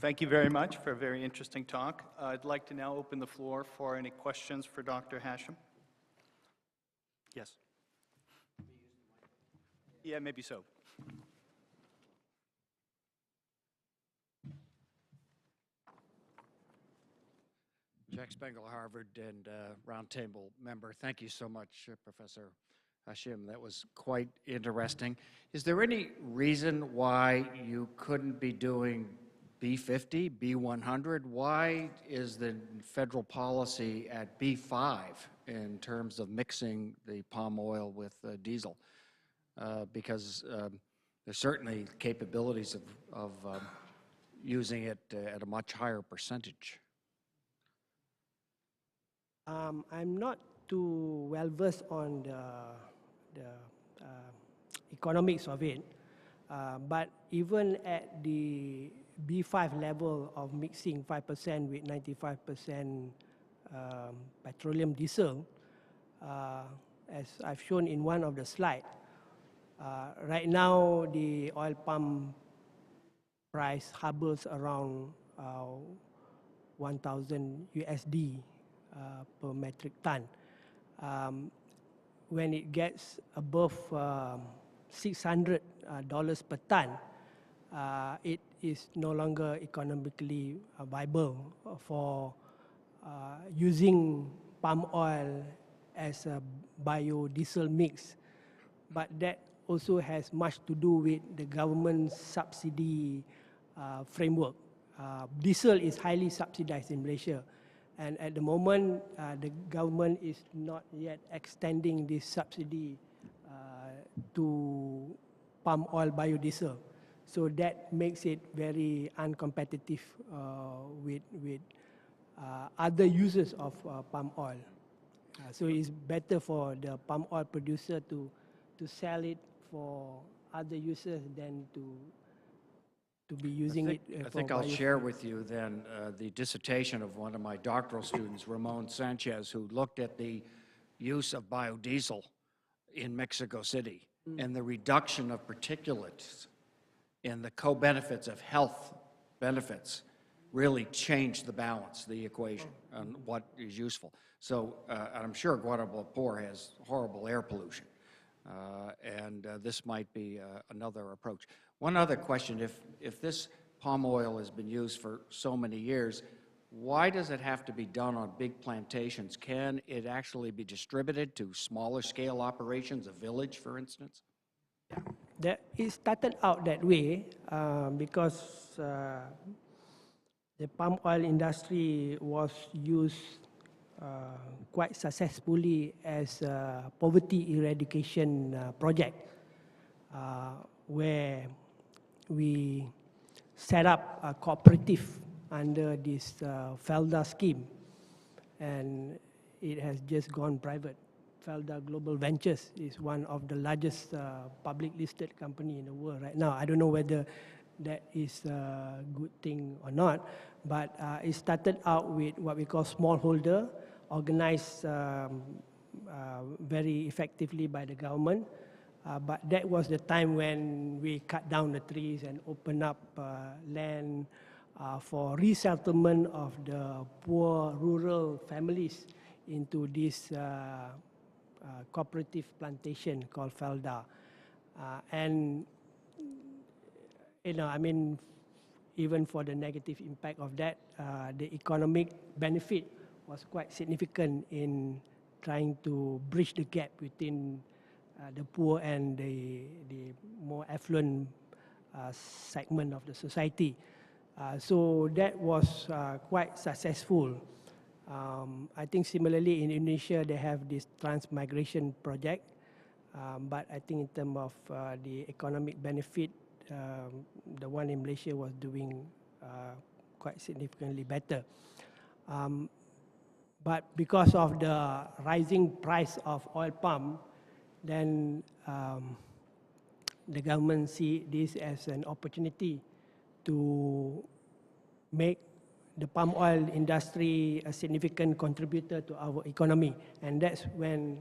Thank you very much for a very interesting talk. I'd like to now open the floor for any questions for Dr. Hashim. Yes. Yeah, maybe so. Jack Spengler, Harvard, and roundtable member. Thank you so much, Professor Hashim. That was quite interesting. Is there any reason why you couldn't be doing B50, B100? Why is the federal policy at B5 in terms of mixing the palm oil with diesel? Because there's certainly capabilities of using it at a much higher percentage. I'm not too well versed on the economics of it, but even at the B5 level of mixing 5% with 95% petroleum diesel, as I've shown in one of the slides, right now the oil palm price hovers around 1,000 USD per metric ton. When it gets above $600 per ton, it is no longer economically viable for using palm oil as a biodiesel mix. But that also has much to do with the government subsidy framework. Diesel is highly subsidized in Malaysia. And at the moment, the government is not yet extending this subsidy to palm oil biodiesel. So that makes it very uncompetitive with other uses of palm oil. So it's better for the palm oil producer to sell it for other uses than to be using it for I think I'll share with you then the dissertation of one of my doctoral students, Ramon Sanchez, who looked at the use of biodiesel in Mexico City and the reduction of particulates and the co-benefits of health benefits really changed the balance, the equation, on what is useful. So I'm sure Kuala Lumpur has horrible air pollution, and this might be another approach. One other question, if this palm oil has been used for so many years, why does it have to be done on big plantations? Can it actually be distributed to smaller scale operations, a village, for instance? It started out that way because the palm oil industry was used quite successfully as a poverty eradication project, where we set up a cooperative under this FELDA scheme, and it has just gone private. FELDA Global Ventures is one of the largest public listed company in the world right now. I don't know whether that is a good thing or not, but it started out with what we call smallholder, organized very effectively by the government. But that was the time when we cut down the trees and opened up land for resettlement of the poor rural families into this cooperative plantation called FELDA. And, you know, I mean, even for the negative impact of that, the economic benefit was quite significant in trying to bridge the gap between the poor and the more affluent segment of the society. So that was quite successful. I think similarly in Indonesia they have this transmigration project, but I think in terms of the economic benefit, the one in Malaysia was doing quite significantly better. But because of the rising price of oil palm, then the government see this as an opportunity to make the palm oil industry a significant contributor to our economy. And that's when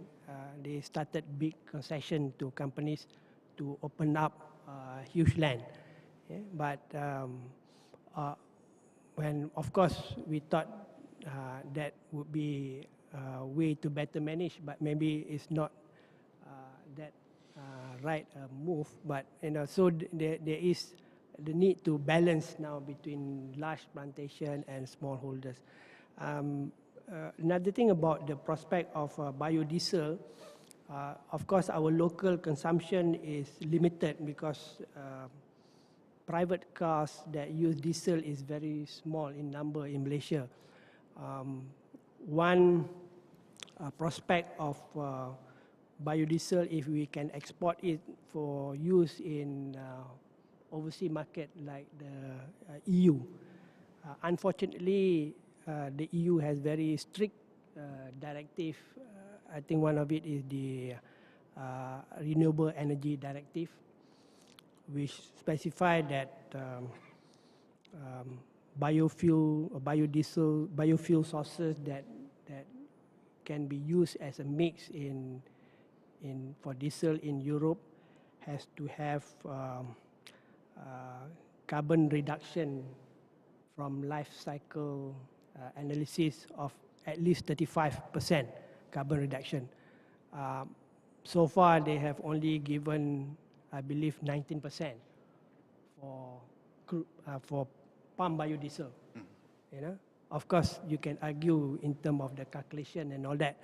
they started big concession to companies to open up huge land. Yeah? But when, of course, we thought that would be a way to better manage, but maybe it's not that right move. But so there is the need to balance now between large plantation and smallholders. Another thing about the prospect of biodiesel, of course, our local consumption is limited because private cars that use diesel is very small in number in Malaysia. One prospect of biodiesel, if we can export it for use in overseas market like the EU. Unfortunately, the EU has very strict directive. I think one of it is the Renewable Energy Directive, which specify that biofuel sources that can be used as a mix for diesel in Europe has to have carbon reduction from life cycle analysis of at least 35% carbon reduction. So far, they have only given, I believe, 19% for palm biodiesel. Of course, you can argue in terms of the calculation and all that,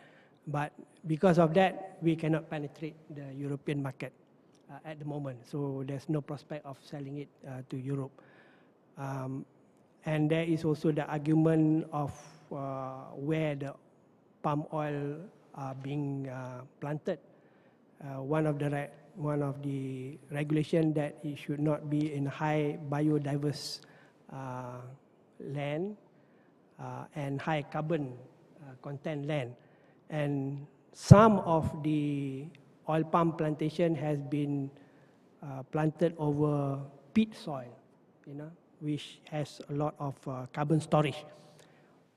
but because of that, we cannot penetrate the European market at the moment. So there's no prospect of selling it to Europe. And there is also the argument of where the palm oil are being planted. One of the regulation that it should not be in high biodiverse land and high carbon content land. And some of the oil palm plantation has been planted over peat soil, which has a lot of carbon storage.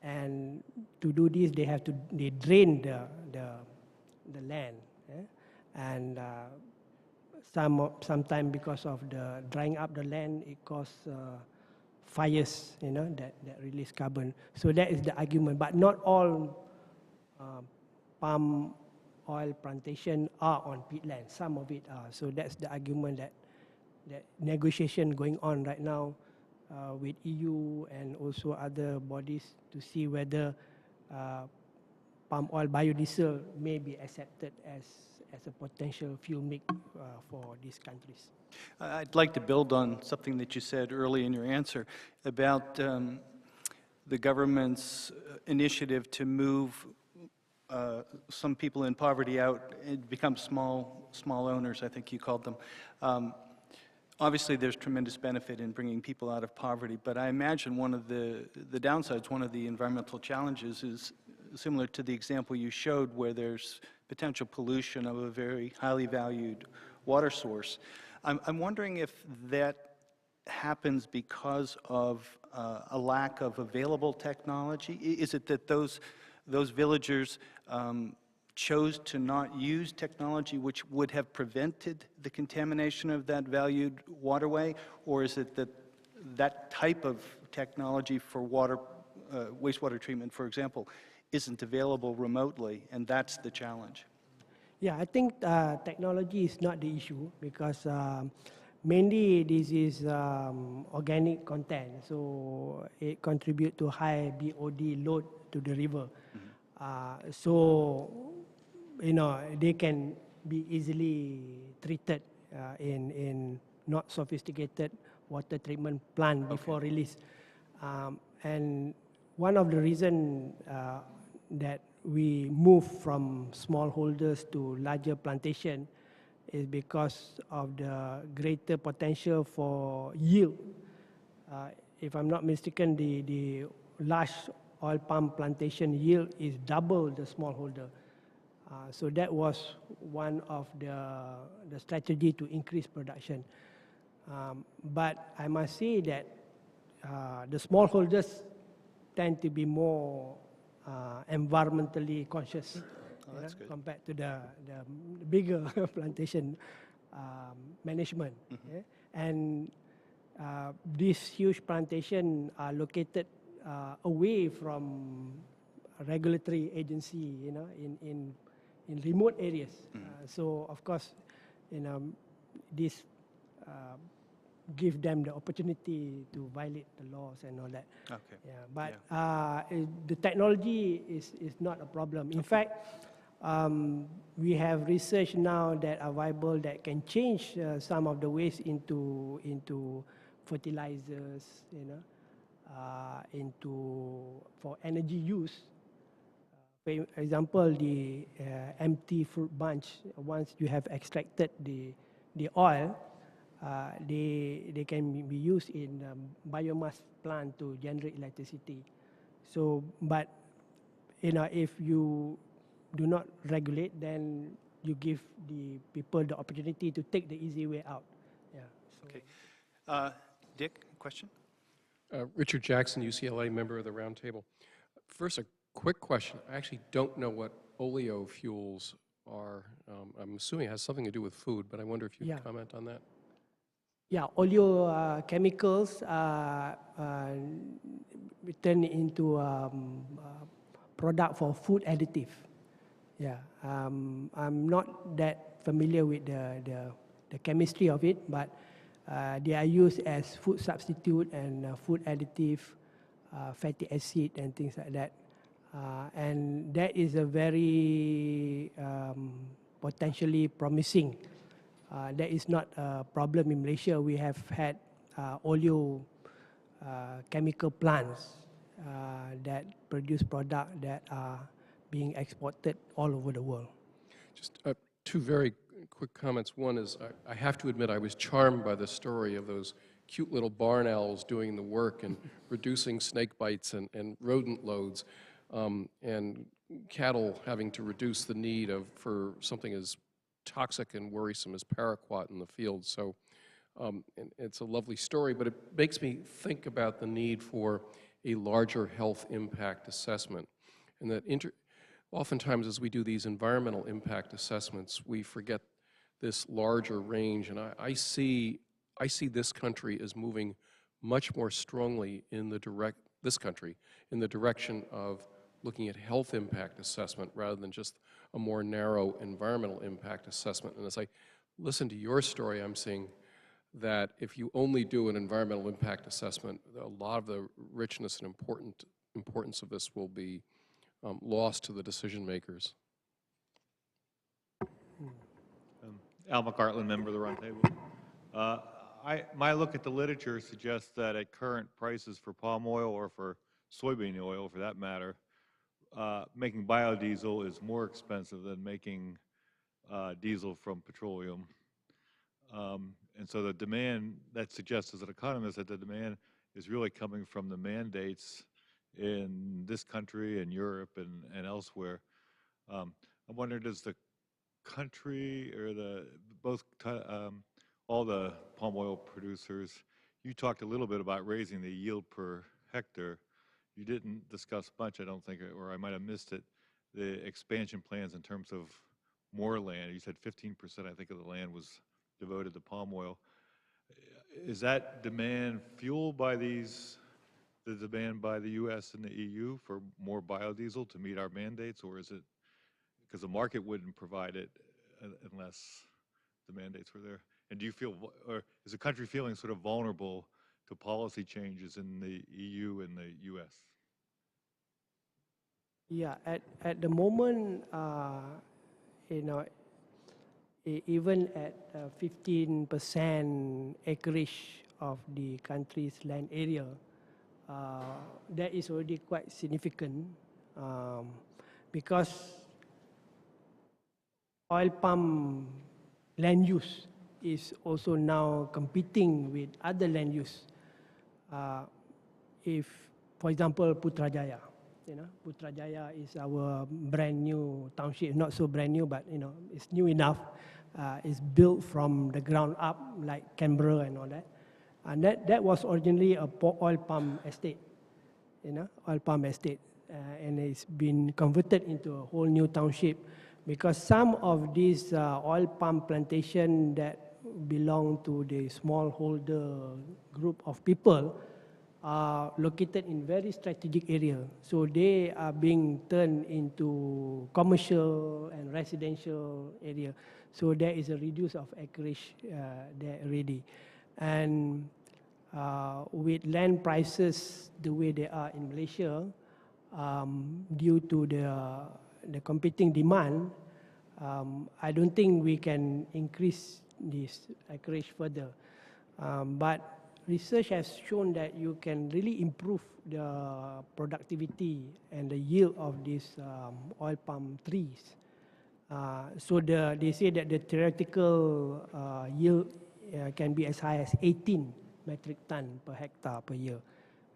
And to do this, they drain the land. And sometimes because of the drying up the land, it causes fires, that release carbon. So that is the argument. But not all palm oil plantation are on peatland. Some of it are. So that's the argument that negotiation going on right now with EU and also other bodies to see whether palm oil biodiesel may be accepted as a potential fuel mix for these countries. I'd like to build on something that you said early in your answer about the government's initiative to move some people in poverty out and become small owners, I think you called them. Obviously, there's tremendous benefit in bringing people out of poverty, but I imagine one of the downsides, one of the environmental challenges is similar to the example you showed where there's potential pollution of a very highly valued water source. I'm wondering if that happens because of a lack of available technology. Is it that those villagers chose to not use technology which would have prevented the contamination of that valued waterway, or is it that that type of technology for wastewater treatment, for example, isn't available remotely, and that's the challenge? Yeah, I think technology is not the issue because mainly this is organic content, so it contributes to high BOD load to the river. So, they can be easily treated in not sophisticated water treatment plant before release. And one of the reasons that we move from smallholders to larger plantation is because of the greater potential for yield. If I'm not mistaken, the large oil palm plantation yield is double the smallholder. So that was one of the strategy to increase production. But I must say that the smallholders tend to be more environmentally conscious compared to the bigger plantation management. And these huge plantations are located away from a regulatory agency, you know, in remote areas. So of course, you know, this give them the opportunity to violate the laws and all that. Okay. Yeah, but the technology is not a problem. In fact, we have research now that are viable that can change some of the waste into fertilizers, you know, for energy use. For example, the empty fruit bunch, once you have extracted the oil, they can be used in biomass plant to generate electricity. So, but you know, if you do not regulate, then you give the people the opportunity to take the easy way out. Yeah. So. Okay. Dick, question? Richard Jackson, UCLA, member of the Roundtable. First, a quick question. I actually don't know what oleofuels are. I'm assuming it has something to do with food, but I wonder if you'd comment on that. Yeah, oleochemicals turn into product for food additive. Yeah, I'm not that familiar with the chemistry of it, but they are used as food substitute and food additive, fatty acid and things like that. And that is a very potentially promising. That is not a problem in Malaysia. We have had oleo chemical plants that produce products that are being exported all over the world. Just two very quick comments. One is I have to admit I was charmed by the story of those cute little barn owls doing the work and reducing snake bites and rodent loads, and cattle having to reduce the need for something as toxic and worrisome as paraquat in the field. So it's a lovely story, but it makes me think about the need for a larger health impact assessment. And that oftentimes as we do these environmental impact assessments, we forget this larger range. And I see this country as moving much more strongly in the direction of looking at health impact assessment rather than just a more narrow environmental impact assessment. And as I listen to your story, I'm seeing that if you only do an environmental impact assessment, a lot of the richness and importance of this will be lost to the decision makers. Al McCartland, member of the Roundtable. My look at the literature suggests that at current prices for palm oil or for soybean oil, for that matter, making biodiesel is more expensive than making diesel from petroleum. And so the demand, that suggests as an economist that the demand is really coming from the mandates in this country and Europe and elsewhere. I'm wondering, does the country or all the palm oil producers, you talked a little bit about raising the yield per hectare. You didn't discuss much, I don't think, or I might have missed it, the expansion plans in terms of more land. You said 15%, I think, of the land was devoted to palm oil. Is that demand fueled by the demand by the U.S. and the EU for more biodiesel to meet our mandates, or is it because the market wouldn't provide it unless the mandates were there? And do you feel, or is the country feeling sort of vulnerable to policy changes in the EU and the U.S.? Yeah, at the moment, you know, even at 15% acreage of the country's land area, that is already quite significant because oil palm land use is also now competing with other land use. If, for example, Putrajaya, you know, Putrajaya is our brand new township, not so brand new, but you know, it's new enough. It's built from the ground up, like Canberra and all that. And that was originally a oil palm estate, you know, oil palm estate. And it's been converted into a whole new township because some of these oil palm plantation that belong to the smallholder group of people are located in very strategic area. So they are being turned into commercial and residential area. So there is a reduce of acreage there already. And with land prices the way they are in Malaysia, due to the competing demand, I don't think we can increase this acreage further. But research has shown that you can really improve the productivity and the yield of these oil palm trees. So they say that the theoretical yield can be as high as 18 metric ton per hectare per year,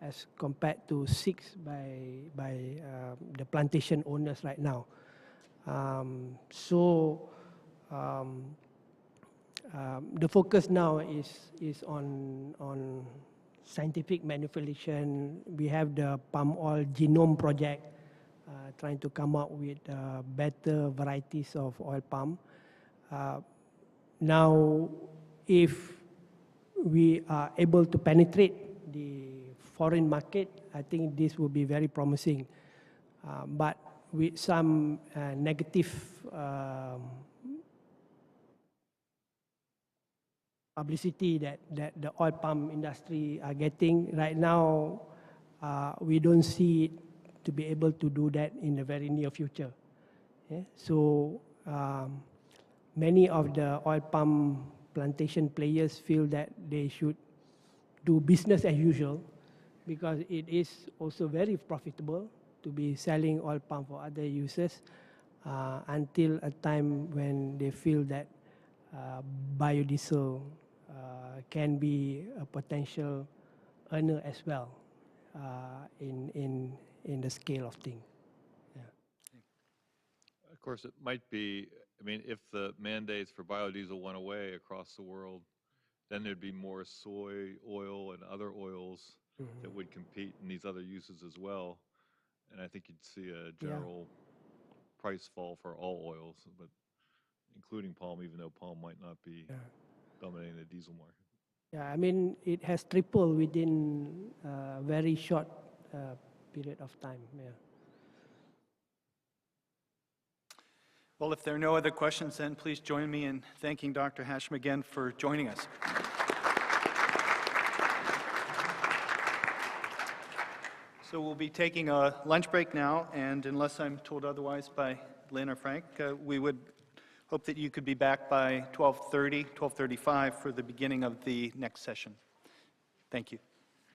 as compared to 6 by the plantation owners right now. The focus now is on scientific manipulation. We have the palm oil genome project, trying to come up with better varieties of oil palm. Now, if we are able to penetrate the foreign market, I think this will be very promising. But with some negative publicity that the oil palm industry are getting right now, we don't see it to be able to do that in the very near future. Yeah? So many of the oil palm plantation players feel that they should do business as usual, because it is also very profitable to be selling oil palm for other uses until a time when they feel that biodiesel can be a potential earner as well in the scale of things. Yeah. Of course, it might be, I mean, if the mandates for biodiesel went away across the world, then there'd be more soy oil and other oils that would compete in these other uses as well. And I think you'd see a general price fall for all oils, but including palm, even though palm might not be dominating the diesel market. Yeah, I mean, it has tripled within a very short period of time. Yeah. Well, if there are no other questions, then please join me in thanking Dr. Hashim again for joining us. So we'll be taking a lunch break now, and unless I'm told otherwise by Lynn or Frank, we would hope that you could be back by 12:30, 12:35 for the beginning of the next session. Thank you.